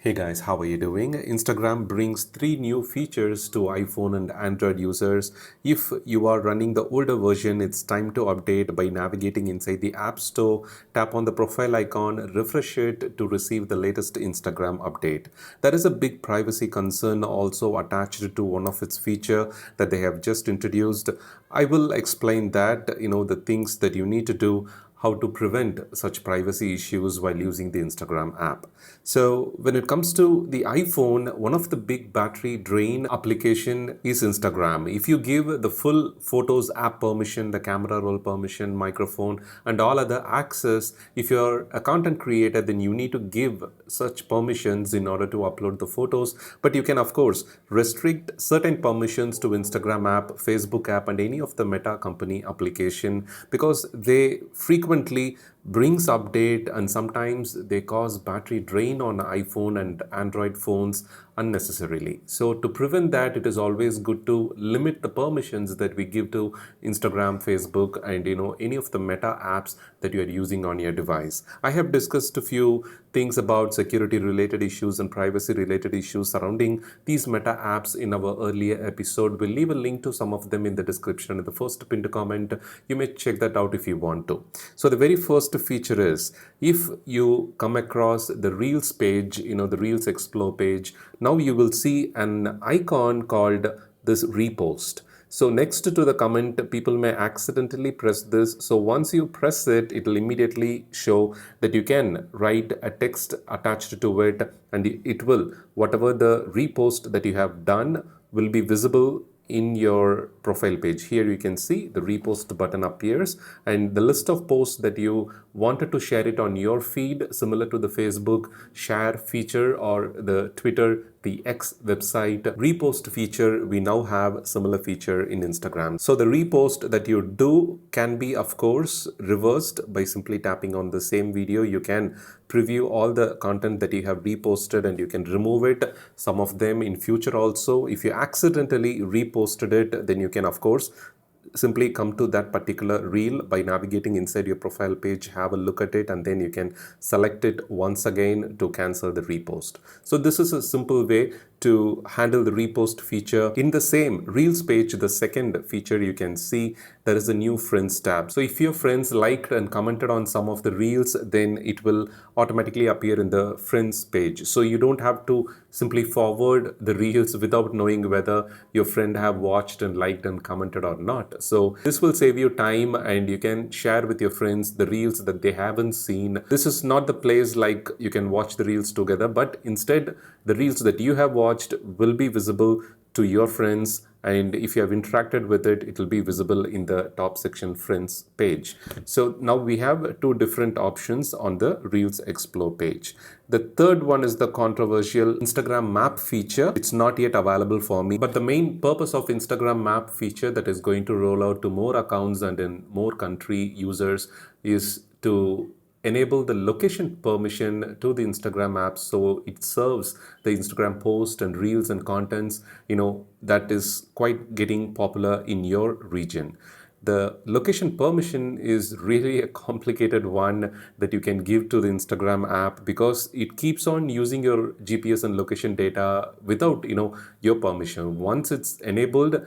Hey guys, how are you doing? Instagram brings 3 new features to iPhone and Android users. If you are running the older version, it's time to update by navigating inside the App Store. Tap on the profile icon, refresh it to receive the latest Instagram update. There is a big privacy concern also attached to one of its feature that they have just introduced. I will explain that, the things that you need to do, how to prevent such privacy issues while using the Instagram app. So when it comes to the iPhone, one of the big battery drain application is Instagram. If you give the full Photos app permission, the camera roll permission, microphone and all other access, if you're a content creator, then you need to give such permissions in order to upload the photos. But you can of course restrict certain permissions to Instagram app, Facebook app and any of the Meta company application because they frequently brings update and sometimes they cause battery drain on iPhone and Android phones unnecessarily. So to prevent that, it is always good to limit the permissions that we give to Instagram, Facebook and any of the Meta apps that you are using on your device. I have discussed a few things about security related issues and privacy related issues surrounding these Meta apps in our earlier episode. We'll leave a link to some of them in the description in the first pinned comment. You may check that out if you want to. So the very first feature is if you come across the Reels page, the Reels Explore page, now you will see an icon called this Repost. So next to the comment, people may accidentally press this. So once you press it, it will immediately show that you can write a text attached to it and it will, whatever the repost that you have done will be visible in your profile page. Here you can see the repost button appears and the list of posts that you wanted to share it on your feed, similar to the Facebook share feature or the Twitter, the X website repost feature, we now have similar feature in Instagram. So the repost that you do can be of course reversed by simply tapping on the same video. You can preview all the content that you have reposted and you can remove it, some of them in future also. If you accidentally reposted it, then you can of course simply come to that particular reel by navigating inside your profile page, have a look at it and then you can select it once again to cancel the repost. So this is a simple way to handle the repost feature. In the same Reels page, the second feature you can see there is a new Friends tab. So if your friends liked and commented on some of the Reels, then it will automatically appear in the Friends page. So you don't have to simply forward the Reels without knowing whether your friend have watched and liked and commented or not. So this will save you time and you can share with your friends the Reels that they haven't seen. This is not the place like you can watch the Reels together, but instead the Reels that you have watched will be visible to your friends, and if you have interacted with it, it will be visible in the top section Friends page. So now we have two different options on the Reels Explore page. The third one is the controversial Instagram Map feature. It's not yet available for me, but the main purpose of Instagram Map feature that is going to roll out to more accounts and in more country users is to enable the location permission to the Instagram app, so it serves the Instagram post and reels and contents that is quite getting popular in your region. The location permission is really a complicated one that you can give to the Instagram app because it keeps on using your GPS and location data without your permission. Once it's enabled,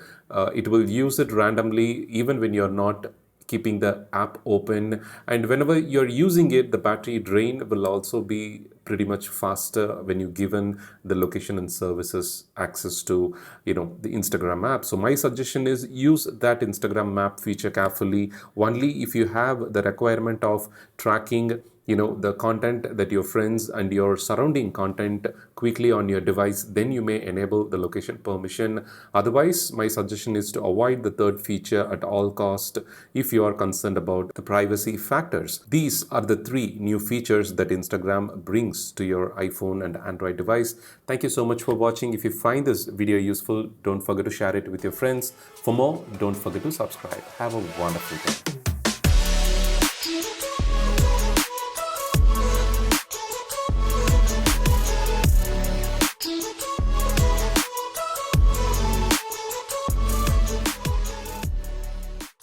it will use it randomly even when you're not keeping the app open, and whenever you're using it, the battery drain will also be pretty much faster when you've given the location and services access to the Instagram app. So my suggestion is use that Instagram map feature carefully. Only if you have the requirement of tracking the content that your friends and your surrounding content quickly on your device, then you may enable the location permission. Otherwise, my suggestion is to avoid the third feature at all cost if you are concerned about the privacy factors. These are the 3 new features that Instagram brings to your iPhone and Android device. Thank you so much for watching. If you find this video useful, don't forget to share it with your friends. For more, don't forget to subscribe. Have a wonderful day.